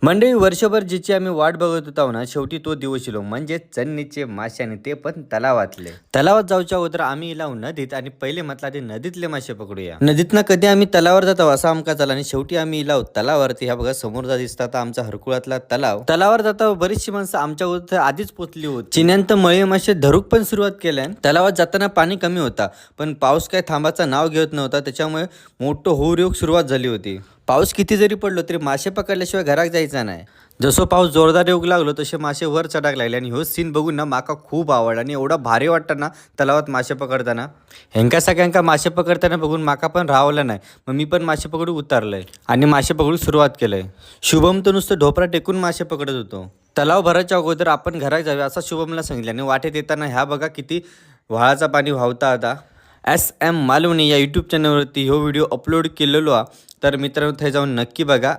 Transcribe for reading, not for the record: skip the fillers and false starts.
मंडळी वर्षभर जिची आम्ही वाट बघत होतो ना, शेवटी तो दिवस येलो म्हणजे चन्नीचे मासे आणि ते पण तलावातले. तलावात जाऊच्या अगोदर आम्ही इलाव नदीत आणि पहिले म्हटलं आधी नदीतले मासे पकडूया. नदीतनं कधी आम्ही तलावावर जातो असा आमका झाला आणि शेवटी आम्ही इलाव तलावावरती. ह्या बघा समोरचा दिसतात आमचा हरकुळातला तलाव. तलावावर जाता बरीचशी माणसं आमच्या अगोदर आधीच पोचली होती. चिन्यांत मळे मासे धरूक पण सुरुवात केल्या. तलावात जाताना पाणी कमी होता पण पाऊस काय थांबाचा नाव घेत नव्हता, त्याच्यामुळे मोठं होऊक सुरुवात झाली होती. पाऊस किती जरी पडलो तरी मासे पकडल्याशिवाय घरात जायचा नाही. जसं पाऊस जोरदार येऊ लागलो तसे मासे वर चढाक लागले आणि ह्यो सीन बघून ना माका खूप आवडला आणि एवढा भारी वाटतं ना तलावात मासे पकडताना. ह्यांका सगळ्यांका मासे पकडताना बघून माका पण राहवलं नाही. मग मी पण मासे पकडू उतरलंय आणि मासे पकडू सुरुवात केलंय. शुभम तर नुसतं ढोपरा टेकून मासे पकडत होतो. तलाव भरायच्या अगोदर आपण घरात जाऊया असं शुभमला सांगितलं आणि वाटेत येताना ह्या बघा किती व्हाळाचा पाणी वाहता आता. SM मालवणी या यूट्यूब चॅनलवरती ह्यो व्हिडिओ अपलोड केलेलो आहे, तर मित्रांनो ते जाऊन नक्की बघा.